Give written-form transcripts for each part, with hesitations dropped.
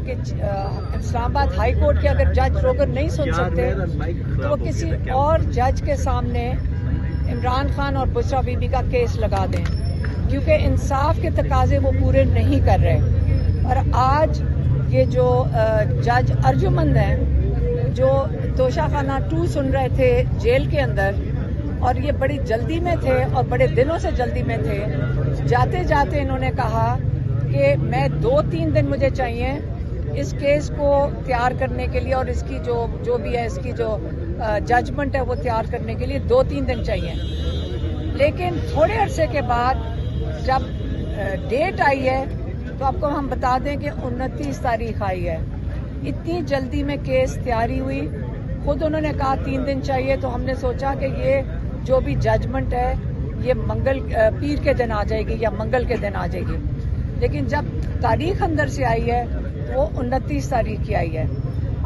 कि Islamabad high court के अगर जज रोगर नहीं सुन सकते तो वो किसी और जज के सामने इमरान खान और बुशरा बीबी का केस लगा दें, क्योंकि इंसाफ के तकाजे वो पूरे नहीं कर रहे। और आज ये जो जज अर्जुमंद हैं, जो तोशाखाना 2 सुन रहे थे जेल के अंदर, और ये बड़ी जल्दी में थे और बड़े दिनों से जल्दी में थे, जाते जाते इन्होंने कहा कि मैं 2-3 दिन मुझे चाहिए इस केस को तैयार करने के लिए, और इसकी जो भी है इसकी जो जजमेंट है वो तैयार करने के लिए 2-3 दिन चाहिए। लेकिन थोड़े अरसे के बाद जब डेट आई है तो आपको हम बता दें कि 29 तारीख आई है। इतनी जल्दी में केस तैयारी हुई, खुद उन्होंने कहा 3 दिन चाहिए, तो हमने सोचा कि ये जो भी जजमेंट है ये पीर के दिन आ जाएगी या मंगल के दिन आ जाएगी। लेकिन जब तारीख अंदर से आई है तो वो 29 तारीख की आई है।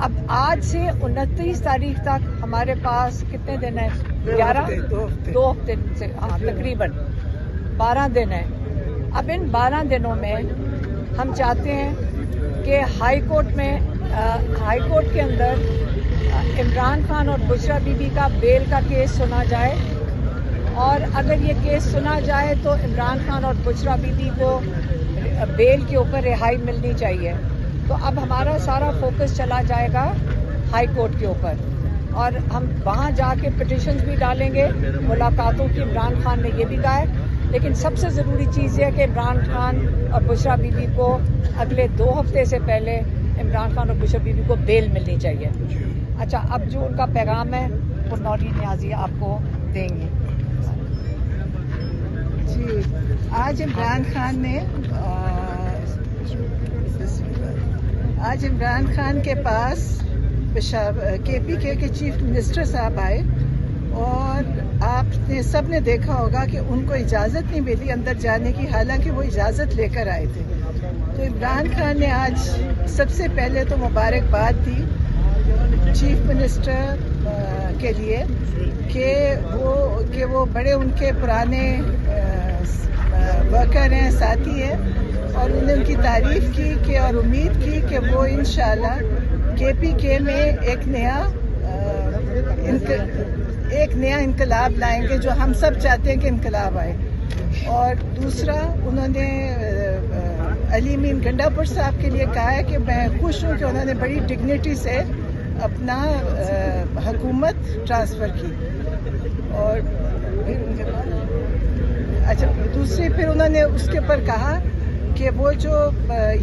अब आज से 29 तारीख तक हमारे पास कितने दिन है? 2 हफ्ते से, हाँ, तकरीबन 12 दिन है। अब इन 12 दिनों में हम चाहते हैं कि हाई कोर्ट के अंदर इमरान खान और बुशरा बीबी का बेल का केस सुना जाए, और अगर ये केस सुना जाए तो इमरान खान और बुशरा बीबी को बेल के ऊपर रिहाई मिलनी चाहिए। तो अब हमारा सारा फोकस चला जाएगा हाई कोर्ट के ऊपर, और हम वहाँ जाके पिटिशंस भी डालेंगे, मुलाकातों की इमरान खान ने ये भी कहा है। लेकिन सबसे ज़रूरी चीज़ है कि इमरान खान और बुशरा बीबी को अगले 2 हफ्ते से पहले इमरान खान और बुशरा बीबी को बेल मिलनी चाहिए। अच्छा, अब जो उनका पैगाम है वो नौरी न्याजी आपको देंगे। जी, आज इमरान खान के पास KPK के चीफ मिनिस्टर साहब आए, और आपने सब ने देखा होगा कि उनको इजाज़त नहीं मिली अंदर जाने की, हालांकि वो इजाज़त लेकर आए थे। तो इमरान खान ने आज सबसे पहले तो मुबारकबाद दी चीफ मिनिस्टर के लिए कि वो बड़े उनके पुराने वर्कर हैं, साथी हैं, और उन्होंने उनकी तारीफ की और उम्मीद की कि वो इंशाल्लाह KPK में एक नया इनकलाब लाएंगे, जो हम सब चाहते हैं कि इनकलाब आए। और दूसरा, उन्होंने अली मीन गंडापुर साहब के लिए कहा है कि मैं खुश हूँ कि उन्होंने बड़ी डिग्निटी से अपना हुकूमत ट्रांसफ़र की। और अच्छा, दूसरी फिर उन्होंने उसके ऊपर कहा कि वो जो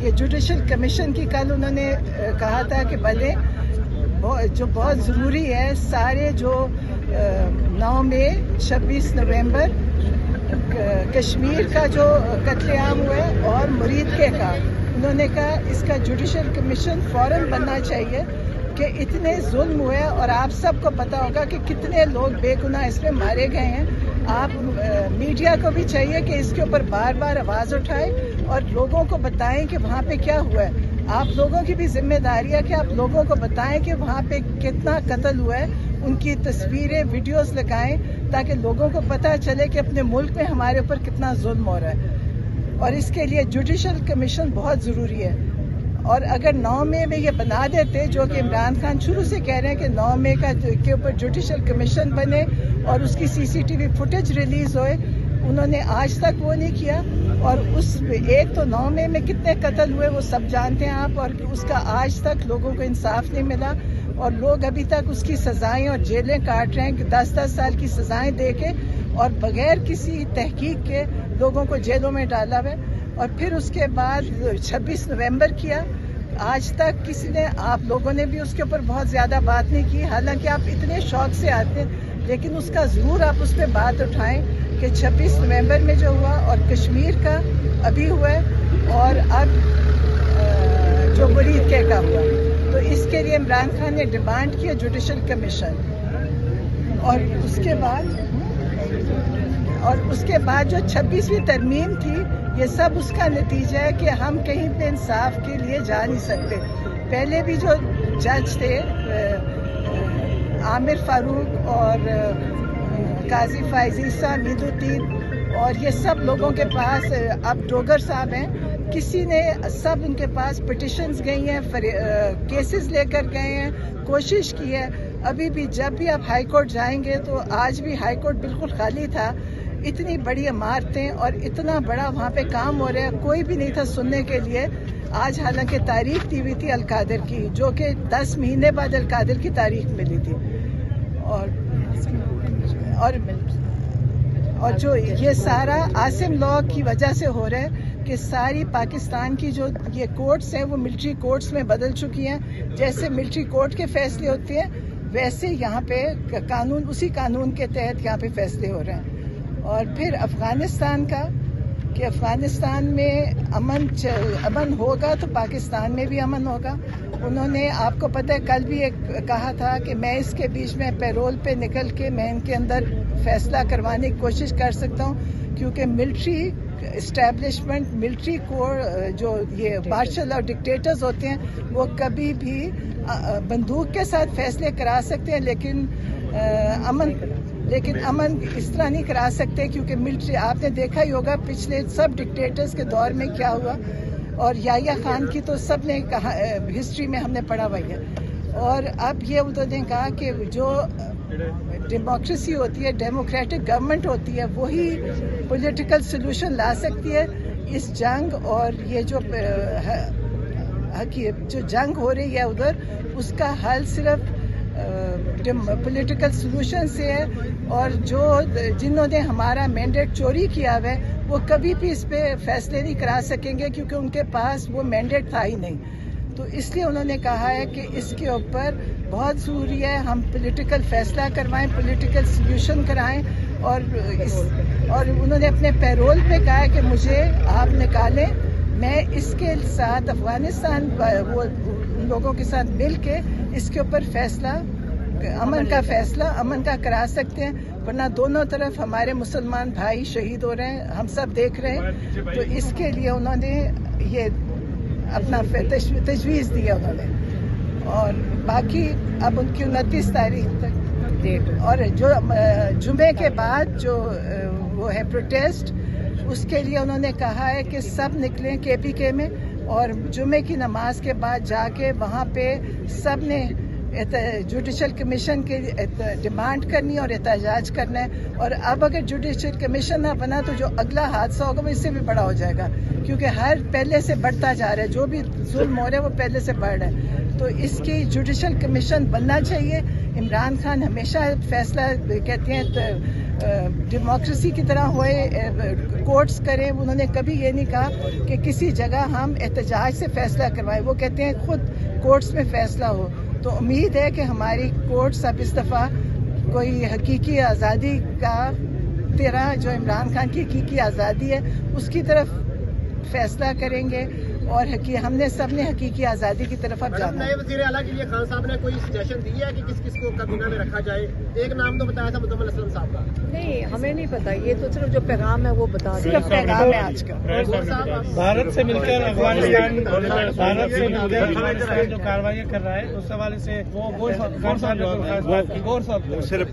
ये जुडिशल कमीशन की कल उन्होंने कहा था कि भले जो बहुत ज़रूरी है, सारे जो 9 मई 26 नवंबर कश्मीर का जो कत्लेआम हुआ है और मुरीदके का, उन्होंने कहा इसका जुडिशल कमीशन फौरन बनना चाहिए कि इतने जुल्म हुए, और आप सबको पता होगा कि कितने लोग बेगुनाह इसमें मारे गए हैं। आप मीडिया को भी चाहिए कि इसके ऊपर बार बार आवाज़ उठाए और लोगों को बताएं कि वहाँ पे क्या हुआ है। आप लोगों की भी जिम्मेदारी है कि आप लोगों को बताएं कि वहाँ पे कितना कत्ल हुआ है, उनकी तस्वीरें, वीडियोस लगाएं, ताकि लोगों को पता चले कि अपने मुल्क में हमारे ऊपर कितना जुल्म हो रहा है। और इसके लिए जुडिशल कमीशन बहुत ज़रूरी है। और अगर 9 मई में ये बना देते, जो कि इमरान खान शुरू से कह रहे हैं कि 9 मई के ऊपर जुडिशल कमीशन बने और उसकी CCTV फुटेज रिलीज होए, उन्होंने आज तक वो नहीं किया। और एक तो 9 मई में कितने कत्ल हुए वो सब जानते हैं आप, और उसका आज तक लोगों को इंसाफ नहीं मिला, और लोग अभी तक उसकी सजाएं और जेलें काट रहे हैं कि 10-10 साल की सजाएं दे के, और बगैर किसी तहकीक के लोगों को जेलों में डाला हुआ। और फिर उसके बाद 26 नवंबर किया, आज तक किसी ने, आप लोगों ने भी उसके ऊपर बहुत ज़्यादा बात नहीं की, हालांकि आप इतने शौक से आते हैं, लेकिन उसका ज़रूर आप उस पर बात उठाएं कि 26 नवंबर में जो हुआ और कश्मीर का अभी हुआ है, और अब जो मुरीदके का हुआ। तो इसके लिए इमरान खान ने डिमांड किया जुडिशल कमीशन। और उसके बाद जो 26वीं तरमीम थी, ये सब उसका नतीजा है कि हम कहीं पे इंसाफ के लिए जा नहीं सकते। पहले भी जो जज थे आमिर फारूक और काजी फाइजी साहब, मीदुद्दीन, और ये सब लोगों के पास अब डोगर साहब हैं, किसी ने, सब उनके पास पिटिशंस गई हैं, केसेस लेकर गए हैं, कोशिश की है। अभी भी जब भी आप हाई कोर्ट जाएंगे तो आज भी हाई कोर्ट बिल्कुल खाली था। इतनी बड़ी इमारतें और इतना बड़ा वहाँ पे काम हो रहा है, कोई भी नहीं था सुनने के लिए। आज हालांकि तारीख दी हुई थी अल-कादिर की, जो कि 10 महीने बाद अल-कादिर की तारीख मिली थी। और जो ये सारा आसिम लॉ की वजह से हो रहा है कि सारी पाकिस्तान की जो ये कोर्ट्स हैं वो मिलिट्री कोर्ट्स में बदल चुकी हैं। जैसे मिलिट्री कोर्ट के फैसले होते हैं वैसे यहाँ पे कानून, उसी कानून के तहत यहाँ पे फैसले हो रहे हैं। और फिर अफगानिस्तान का, कि अफगानिस्तान में अमन होगा तो पाकिस्तान में भी अमन होगा। उन्होंने, आपको पता है, कल भी एक कहा था कि मैं इसके बीच में पैरोल पे निकल के मैं इनके अंदर फैसला करवाने की कोशिश कर सकता हूँ, क्योंकि मिलिट्री इस्टेब्लिशमेंट, मिलिट्री कोर, जो ये मार्शल और डिक्टेटर्स होते हैं, वो कभी भी बंदूक के साथ फैसले करा सकते हैं, लेकिन अमन इस तरह नहीं करा सकते, क्योंकि मिलिट्री, आपने देखा ही होगा पिछले सब डिक्टेटर्स के दौर में क्या हुआ। और याह्या खान की तो सब ने कहा, हिस्ट्री में हमने पढ़ा हुआ है। और अब ये उन्होंने कहा कि जो डेमोक्रेसी होती है, डेमोक्रेटिक गवर्नमेंट होती है, वही पॉलिटिकल सोल्यूशन ला सकती है इस जंग। और ये जो जंग हो रही है उधर, उसका हल सिर्फ पॉलिटिकल सोल्यूशन से है। और जिन्होंने हमारा मैंडेट चोरी किया है वो कभी भी इस पे फैसले नहीं करा सकेंगे, क्योंकि उनके पास वो मैंडेट था ही नहीं। तो इसलिए उन्होंने कहा है कि इसके ऊपर बहुत ज़रूरी है हम पॉलिटिकल फैसला करवाएं, पॉलिटिकल सोल्यूशन कराएं। और उन्होंने अपने पैरोल पे कहा है कि मुझे आप निकालें, मैं इसके साथ अफगानिस्तान वो लोगों के साथ मिल के इसके ऊपर फैसला, अमन का करा सकते हैं। वरना दोनों तरफ हमारे मुसलमान भाई शहीद हो रहे हैं, हम सब देख रहे हैं। तो इसके लिए उन्होंने ये अपना तजवीज़ दिया उन्होंने। और बाकी अब उनकी 29 तारीख तक डेट, और जो जुमे के बाद जो वो है प्रोटेस्ट, उसके लिए उन्होंने कहा है कि सब निकलें KPK में, और जुमे की नमाज के बाद जाके वहाँ पे सब ने जुडिशल कमीशन की डिमांड करनी और एहतजाज करना है। और अब अगर जुडिशल कमीशन ना बना तो जो अगला हादसा होगा वो इससे भी बड़ा हो जाएगा, क्योंकि पहले से बढ़ता जा रहा है, जो भी जुल्म हो रहा है वो पहले से बढ़ रहा है। तो इसकी जुडिशल कमीशन बनना चाहिए। इमरान खान हमेशा फैसला कहते हैं डेमोक्रेसी की तरह होए, कोर्ट्स करें। उन्होंने कभी ये नहीं कहा कि किसी जगह हम एहतजाज से फैसला करवाएं, वो कहते हैं खुद कोर्ट्स में फैसला हो। तो उम्मीद है कि हमारी कोर्ट्स अब इस दफ़ा कोई हकीकी आज़ादी का तरह, जो इमरान खान की हकीकी आज़ादी है उसकी तरफ फैसला करेंगे। और हमने सबने हकीकी आज़ादी की तरफ अब जाना है। नए वज़ीर आला के लिए खान साहब ने कोई सजेशन दी है कि किस को काबीना में रखा जाए? एक नाम तो बताया था मुद्दम्मिल असलम साहब का। नहीं, हमें नहीं पता, ये तो सिर्फ जो पैगाम है वो बता रहे हैं। सिर्फ पैगाम है आज का। भारत से मिलकर अफगानिस्तान जो कार्रवाई कर रहा है उस हवाले से वो खान साहब ने सिर्फ